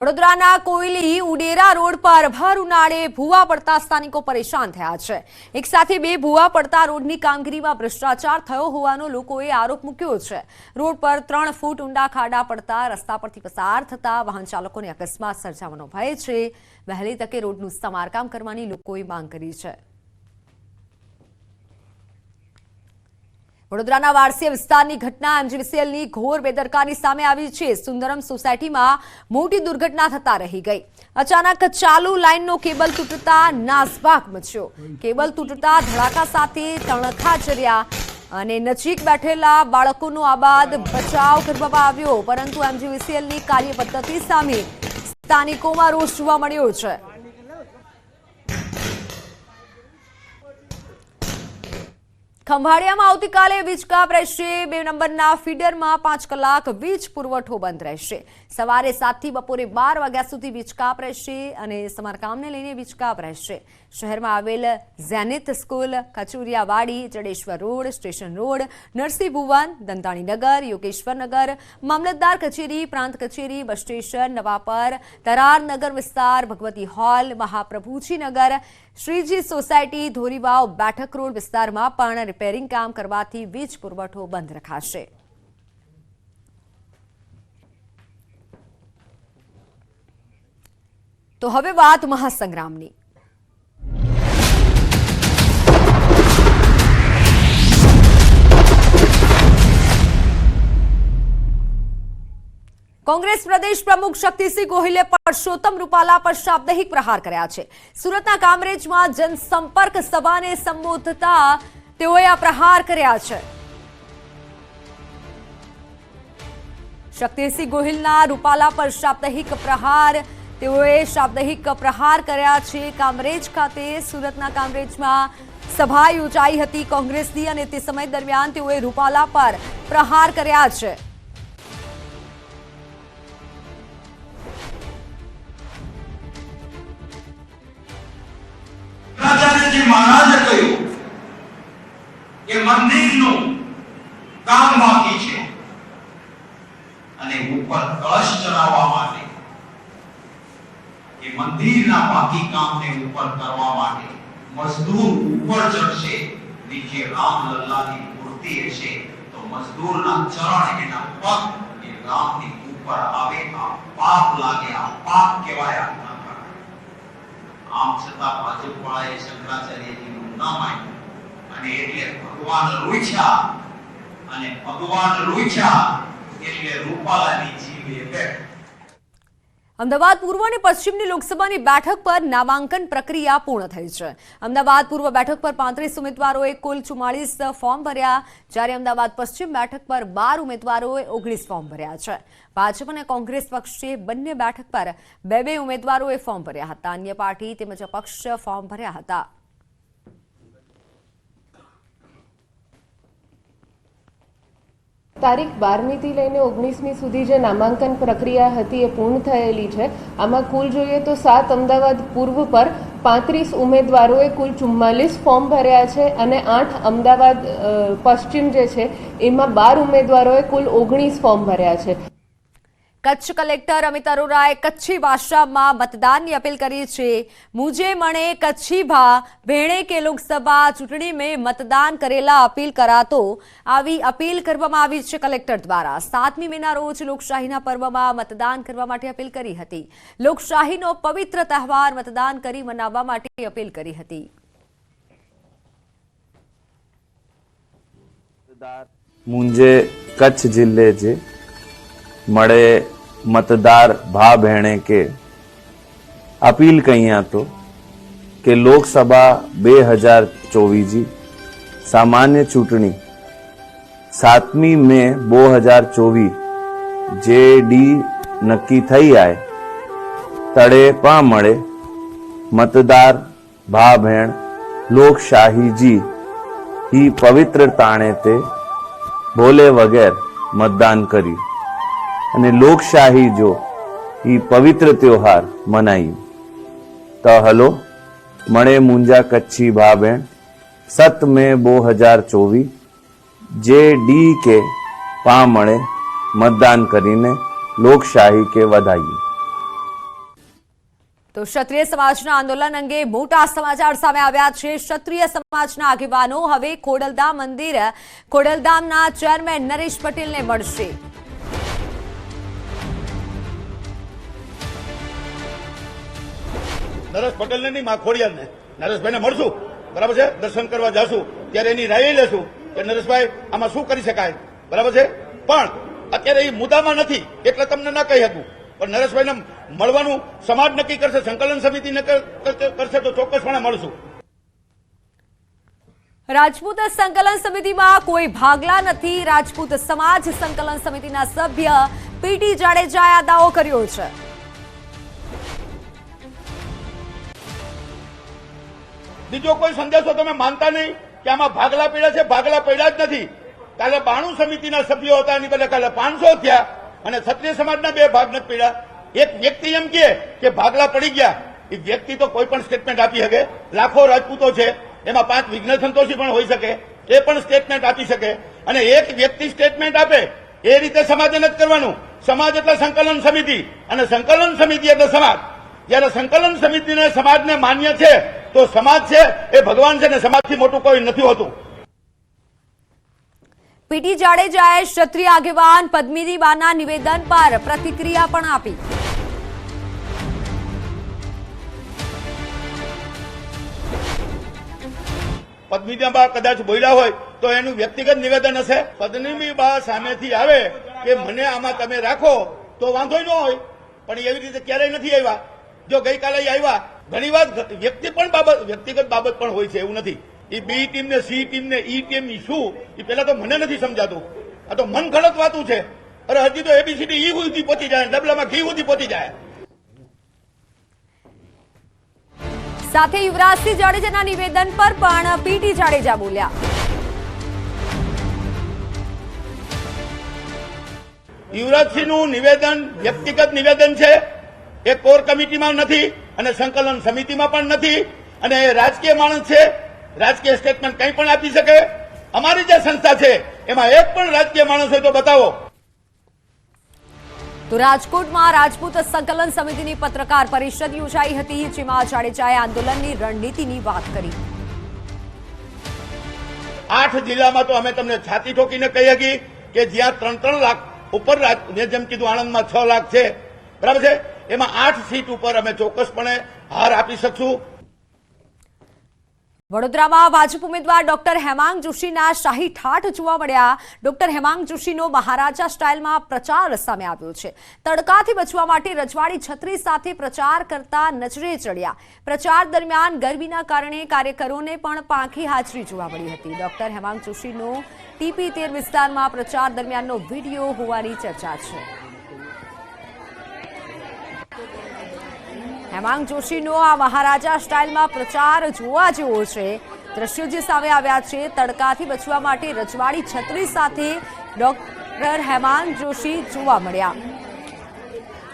વડોદરાના કોયલી ઉડેરા રોડ પર ભર ઉનાળે ભૂવા પડતા સ્થાનિકો પરેશાન થયા છે। એક સાથે બે ભૂવા પડતા રોડની કામગીરીમાં ભ્રષ્ટાચાર થયો હોવાનો લોકોએ આરોપ મૂક્યો છે। રોડ પર 3 ફૂટ ઊંડા ખાડા પડતા રસ્તા પરથી પસાર થતા વાહન ચાલકોને અકસ્માત સર્જાવાનો ભય છે। વહેલી તકે રોડનું સમારકામ કરવાની લોકોએ માંગ કરી છે। વડોદરાના વારસિયા વિસ્તારની ઘટના એમજીવીસીએલની ઘોર બેદરકારી સામે આવી છે। સુંદરમ સોસાયટીમાં મોટી દુર્ઘટના થતા રહી ગઈ। અચાનક ચાલુ લાઇનનો કેબલ તૂટતા નાસભાગ મચ્યો। કેબલ તૂટતા ધડાકા સાથે તણખા ચર્યા અને નજીક બેઠેલા બાળકોનો આબાદ બચાવ કરવામાં આવ્યો, પરંતુ એમજીવીસીએલની કાર્યપદ્ધતિ સામે સ્થાનિકોમાં રોષ જોવા મળ્યો છે। ખંભાળિયામાં આવતીકાલે વીજ કાપ રહેશે। 2 નંબરના ફીડરમાં 5 કલાક વીજ પુરવઠો બંધ રહેશે। સવારે 7 થી બપોરે 12 વાગ્યા સુધી વીજ કાપ રહેશે અને સમારકામને લઈને વીજ કાપ રહેશે। શહેરમાં આવેલ Zenith school, Kachuriyawadi, Jadeshwar road, station road, Narsinh Bhuvan, Dantaninagar, Yogeshwarnagar, મામલતદાર કચેરી, પ્રાંત કચેરી, બસ સ્ટેશન, નવાપર, તરારનગર વિસ્તાર, Bhagwati hall, Mahaprabhujinagar, Shriji society, Dhorivav, Bethak road વિસ્તારમાં પણ રિપેરિંગ કામ કરવાથી વીજ પુરવઠો બંધ રખાશે। તો હવે વાત મહાસંગ્રામની। કોંગ્રેસ પ્રદેશ પ્રમુખ શક્તિસિંહ ગોહિલે પરસોત્તમ રૂપાલા પર શાબ્દિક પ્રહાર કર્યા છે। સુરતના કામરેજમાં જનસંપર્ક સભાને સંબોધતા તેઓએ આ પ્રહાર કર્યા છે। શક્તિસિંહ ગોહિલના રૂપાલા પર શાબ્દિક પ્રહાર કર્યા છે। કામરેજ ખાતે સુરતના કામરેજમાં સભા યોજાઈ હતી કોંગ્રેસની અને તે સમય દરમિયાન તેઓએ રૂપાલા પર પ્રહાર કર્યા છે। મહારાજે કહ્યું કે મંદિરનું કામ બાકી છે અને ઉપર કળશ ચડાવવા માટે એ મંદિરના બાકી કામને ઉપર કરવા માટે મજદૂર ઉપર ચડશે। નીચે રામલલ્લાની મૂર્તિ હશે તો મજદૂરના ચરણ એના પગ એ રામની ઉપર આવે। આ પાપ લાગે, આ પાપ કહેવાય। આમ છતાં ભાજપવાળાએ શંકરાચાર્યજીનું ન માન્યું અને એટલે ભગવાન રૂઠ્યા એટલે રૂપાલાની જીભે બેઠ। અમદાવાદ પૂર્વ અને પશ્ચિમની લોકસભાની બેઠક પર નામાંકન પ્રક્રિયા પૂર્ણ થઈ છે। અમદાવાદ પૂર્વ બેઠક પર 35 ઉમેદવારોએ કુલ 44 ફોર્મ ભર્યા, જ્યારે અમદાવાદ પશ્ચિમ બેઠક પર 12 ઉમેદવારોએ 19 ફોર્મ ભર્યા છે। ભાજપ અને કોંગ્રેસ પક્ષે બંને બેઠક પર 2 ઉમેદવારોએ ફોર્મ ભર્યા હતા। અન્ય પાર્ટી તેમજ અપક્ષ ફોર્મ ભર્યા હતા। તારીખ 12મીથી લઈને 19મી સુધી જે નામાંકન પ્રક્રિયા હતી એ પૂર્ણ થયેલી છે। આમાં કુલ જોઈએ તો 7 અમદાવાદ પૂર્વ પર 35 ઉમેદવારોએ કુલ 44 ફોર્મ ભર્યા છે અને 8 અમદાવાદ પશ્ચિમ જે છે એમાં 12 ઉમેદવારોએ કુલ 19 ફોર્મ ભર્યા છે। કચ્છ કલેક્ટર અમિત અરોરાએ કચ્છી ભાષામાં મતદાનની અપીલ કરી છે। મુझे मणे कच्छी भा भेणे के લોકસભા ચૂંટણી में મતદાન કરેલા અપીલ કરાતો આવી અપીલ કરવામાં આવી છે કલેક્ટર દ્વારા। 7મી મેના રોજ લોકશાહીના પર્વમાં મતદાન કરવા માટે અપીલ કરી હતી। લોકશાહીનો પવિત્ર તહેવાર મતદાન કરી મનાવવા માટે અપીલ કરી હતી। मुंहिंजे कच्छ जिले जे मड़े मतदार भा भेणे के अपील कई तो कि लोकसभा 2024 जी सामान्य चूंटणी 7મી મે 2024 जे डी नक्की थई आए तड़े पा मळे मतदार भा भेण लोकशाही जी ही पवित्र ताणे ते भोले वगैर मतदान करी અને લોકશાહી જો ઈ પવિત્ર ત્યોહાર મનાયું। તો હલો મળે મુંજા કચ્છી ભા બેન 7 મે 2024 જે ડી કે પા મળે मतदान करीने लोकशाही के वधाई। તો ક્ષત્રિય સમાજના આંદોલન અંગે મોટા સમાચાર સામે આવ્યા છે. ક્ષત્રિય સમાજના આગેવાનો હવે ખોડલધામના ચેરમેન નરેશ પટેલને મળશે. નરેશ પટેલને નહીં, માં ખોડિયારને, નરેશભાઈને મળશું, બરાબર છે, દર્શન કરવા જશું ત્યારે એની રાય લેશું કે નરેશભાઈ આમાં શું કરી શકાય, બરાબર છે. પણ અત્યારે એ મુદ્દામાં નથી એટલે તમને ના કહી શકું. પણ નરેશભાઈને મળવાનું સમાજ નક્કી કરશે, સંકલન સમિતિ કરશે તો ચોક્કસપણે મળશું. રાજપૂત સંકલન સમિતિમાં કોઈ ભાગલા નથી. રાજપૂત સમાજ સંકલન સમિતિના સભ્ય પીટી જાડેજાએ આ દાવો કર્યો છે. બીજો કોઈ સંદેશો તમે માનતા નહીં કે આમાં ભાગલા પડ્યા છે. ભાગલા પડ્યા જ નથી. કાલે 92 સમિતિના સભ્યો હતા, એની બદલે કાલે 500 થયા અને ક્ષત્રિય સમાજના 2 ભાગ નથી પડ્યા. એક વ્યક્તિ એમ કે ભાગલા પડી ગયા, એ વ્યક્તિ તો કોઈ પણ સ્ટેટમેન્ટ આપી શકે. લાખો રાજપૂતો છે, એમાં 5 વિઘ્ન સંતોષી પણ હોઈ શકે, એ પણ સ્ટેટમેન્ટ આપી શકે. અને એક વ્યક્તિ સ્ટેટમેન્ટ આપે એ રીતે સમાજે નથી કરવાનું. સમાજ એટલે સંકલન સમિતિ અને સંકલન સમિતિ એટલે સમાજ. જયારે સંકલન સમિતિને સમાજને માન્ય છે તો સમાજ છે એ ભગવાન છે ને સમાજથી મોટું કોઈ નથી હોતું. પીટી જાડેજાએ ક્ષત્રિય આગેવાન પદ્મિનીબાના નિવેદન પર પ્રતિક્રિયા પણ આપી. પદ્મિનીબા કદાચ બોલ્યા હોય તો એનું વ્યક્તિગત નિવેદન હશે. પદ્મિનીબા સામેથી આવે કે મને આમાં તમે રાખો તો વાંધો ન હોય, પણ એવી રીતે ક્યારેય નથી આવ્યા. જો ગઈકાલે આવ્યા, ઘણી વાર વ્યક્તિગત બાબત પણ હોય છે, એવું નથી. એ બી ટીમ ને સી ટીમ ને ઈ ટીમ શું એ પેલા તો મને નથી સમજાતું. આ તો મન ગણત વાતું છે. અરે હજી તો એબીસીડી ઈ સુધી પહોંચી જાય, ડબલામાં ઘી સુધી પહોંચી જાય. સાથે યુવરાજસિંહ જાડેજાના નિવેદન પર પણ પીટી જાડેજા બોલ્યા. યુવરાજસિંહનું નિવેદન વ્યક્તિગત નિવેદન છે. એ કોર કમિટીમાં નથી અને સંકલન સમિતિમાં પણ નથી અને એ રાજકીય માણસ છે. રાજકીય સ્ટેટમેન્ટ કંઈ પણ આપી શકે. અમારી જે સંસ્થા છે એમાં એક પણ રાજકીય માણસ હોય તો બતાવો. તો રાજકોટમાં રાજપૂત સંકલન સમિતિની પત્રકાર પરિષદ યોજાઈ હતી, જેમાં જાડેજાએ આંદોલનની રણનીતિની વાત કરી. 8 જિલ્લામાં તો અમે તમને છાતી ઠોકીને કહી શકીએ કે જ્યાં 3-3 લાખ ઉપર, મેં જેમ કીધું આણંદમાં 6 લાખ છે, બરાબર છે, એમાં 8 સીટ ઉપર અમે ચોક્કસપણે હાર આપી શકશું. વડોદરામાં ભાજપ ઉમેદવાર ડોક્ટર હેમાંગ જોશીના શાહી ઠાઠ જોવા મળ્યા. ડોક્ટર હેમાંગ જોશીનો મહારાજા સ્ટાઇલમાં પ્રચાર સામે આવ્યો છે. તડકાથી બચવા માટે રજવાડી છત્રી સાથે પ્રચાર કરતા નજરે ચડ્યા. પ્રચાર દરમિયાન ગરમીના કારણે કાર્યકરોને પણ પાંખી હાજરી જોવા મળી હતી. ડોક્ટર હેમાંગ જોશીનો ટીપી 13 વિસ્તારમાં પ્રચાર દરમિયાનનો વિડીયો હોવાની ચર્ચા છે. હેમાંગ જોશીનો આ મહારાજા સ્ટાઇલમાં પ્રચાર જોવા જેવો છે. દ્રશ્યો જે સામે આવ્યા છે, તડકાથી બચવા માટે રજવાડી છત્રી સાથે ડોક્ટર હેમાંગ જોશી જોવા મળ્યા.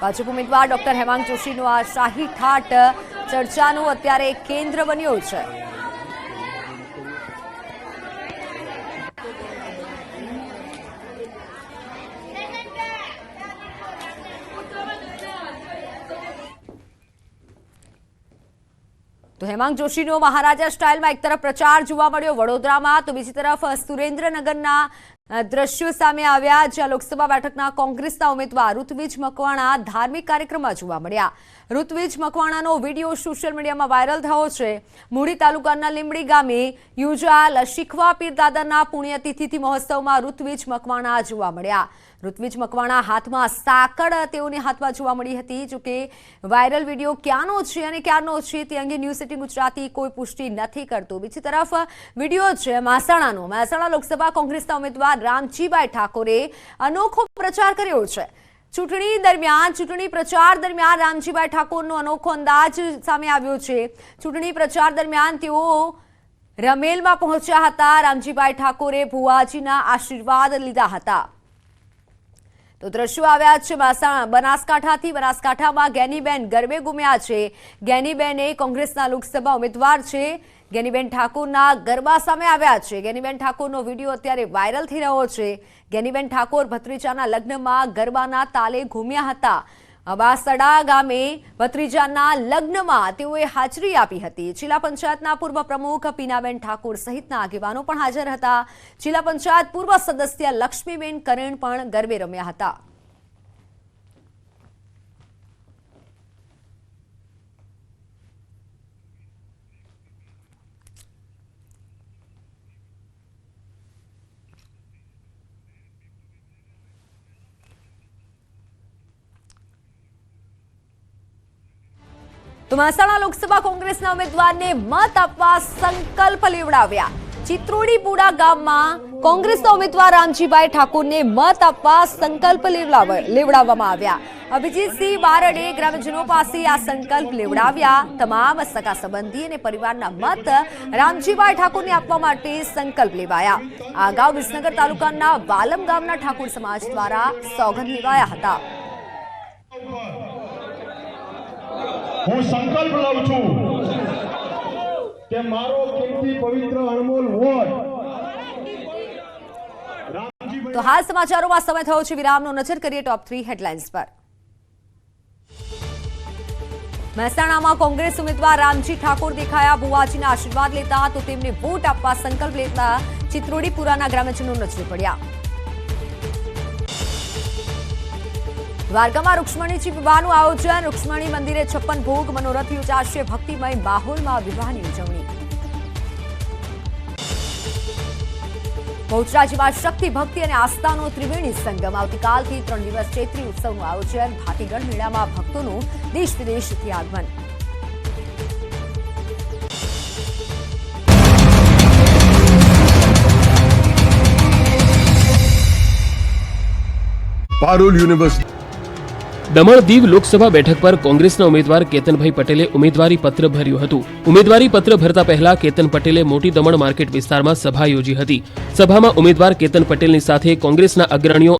ભાજપ ઉમેદવાર ડોક્ટર હેમાંગ જોશીનો આ શાહી ઠાઠ ચર્ચાનું અત્યારે કેન્દ્ર બન્યો છે. તો હેમાંગ જોશીનો મહારાજા સ્ટાઇલમાં એક તરફ પ્રચાર જોવા મળ્યો વડોદરામાં, તો બીજી તરફ સુરેન્દ્રનગરના દ્રશ્યો સામે આવ્યા, જ્યાં લોકસભા બેઠકના કોંગ્રેસના ઉમેદવાર ઋત્વિજ મકવાણા ધાર્મિક કાર્યક્રમમાં જોવા મળ્યા. ઋત્વિજ મકવાણાનો વિડીયો સોશિયલ મીડિયામાં વાયરલ થયો છે. મૂળી તાલુકાના લીંબડી ગામે યોજાયેલ શીખવા પીર દાદાના પુણ્યતિથિ મહોત્સવમાં ઋત્વિજ મકવાણા જોવા મળ્યા. ઋત્વિજ મકવાણા હાથમાં સાકળ તેઓની હાથમાં જોવા મળી હતી. જોકે વાયરલ વિડીયો ક્યાંનો છે અને ક્યારનો છે તે અંગે ન્યૂઝ 18 ગુજરાતી કોઈ પુષ્ટિ નથી કરતું. બીજી તરફ વિડીયો છે મહેસાણાનો. મહેસાણા લોકસભા કોંગ્રેસના ઉમેદવાર રામજીભાઈ ઠાકોરે અનોખો પ્રચાર કર્યો છે. ચૂંટણી પ્રચાર દરમિયાન રામજીભાઈ ઠાકોરનો અનોખો અંદાજ સામે આવ્યો છે. ચૂંટણી પ્રચાર દરમિયાન તેઓ રમેલમાં પહોંચ્યા હતા. રામજીભાઈ ઠાકોરે ભુવાજીના આશીર્વાદ લીધા હતા. તો દ્રશ્યો આવ્યા છે બનાસકાંઠાથી. બનાસકાંઠામાં ગેનીબેન ગરબે ઘૂમ્યા છે. ગેનીબેન એ કોંગ્રેસના લોકસભા ઉમેદવાર છે. ગેનીબેન ઠાકોરના ગરબા સામે આવ્યા છે. ગેનીબેન ઠાકોરનો વિડીયો અત્યારે વાયરલ થઈ રહ્યો છે. ગેનીબેન ઠાકોર ભત્રીજાના લગ્નમાં ગરબાના તાલે ઘૂમ્યા હતા. અબાસડા ગામે ભત્રીજાના લગ્નમાં તેઓએ હાજરી આપી હતી. જિલ્લા પંચાયતના પૂર્વ પ્રમુખ પીનાબેન ઠાકોર સહિતના આગેવાનો પણ હાજર હતા. જિલ્લા પંચાયત પૂર્વ સદસ્ય લક્ષ્મીબેન કરેણ પણ ગરબે રમ્યા હતા. તો મહેસાણા લોકસભા કોંગ્રેસના ઉમેદવારને મત આપવા સંકલ્પ લેવડાવ્યા. ચિત્રોડીપુરા ગામમાં કોંગ્રેસના ઉમેદવાર રામજીભાઈ ઠાકોરને મત આપવા સંકલ્પ લેવડાવવામાં આવ્યા. અભિજીતસિંહ બારડે ગ્રામજનો પાસે આ સંકલ્પ લેવડાવ્યા. તમામ સગા સંબંધી અને પરિવારના મત રામજીભાઈ ઠાકોરને આપવા માટે સંકલ્પ લેવાયા. આ અગાઉ વિસનગર તાલુકાના વાલમ ગામના ઠાકોર સમાજ દ્વારા સોગંદ લેવાયા હતા. હું સંકલ્પ લઉં છું કે મારો કિંમતી પવિત્ર અણમોલ વોટ તો હાલ સમાચારોમાં સમય થયો છે વિરામનો. નજર કરીએ ટોપ 3 હેડલાઇન્સ પર. મહેસાણામાં કોંગ્રેસ ઉમેદવાર રામજી ઠાકોર દેખાયા. ભુવાજીના આશીર્વાદ લેતા તો તેમને વોટ આપવા સંકલ્પ લેતા ચિત્રોડીપુરાના ગ્રામજનો નજરે પડ્યા. દ્વારકામાં રૂક્ષ્મણીજી વિવાહનું આયોજન. રૂક્ષ્મણી મંદિરે 56 ભોગ મનોરથ યોજાશે. ભક્તિમય માહોલમાં વિવાહની ઉજવણી. બહુચરાજીમાં શક્તિ, ભક્તિ અને આસ્થાનો ત્રિવેણી સંગમ. આવતીકાલથી 3 દિવસ ચૈત્રી ઉત્સવનું આયોજન. ભાતીગઢ મેળામાં ભક્તોનું દેશ વિદેશથી આગમન. પારુલ યુનિવર્સિટી દમણ દીવ લોકસભા બેઠક પર કોંગ્રેસના ઉમેદવાર કેતનભાઈ પટેલે ઉમેદવારી પત્ર ભર્યું હતું. ઉમેદવારી પત્ર ભરતા પહેલા કેતન પટેલે મોટી દમણ માર્કેટ વિસ્તારમાં સભા યોજી હતી. સભામાં ઉમેદવાર કેતન પટેલની સાથે કોંગ્રેસના અગ્રણીઓ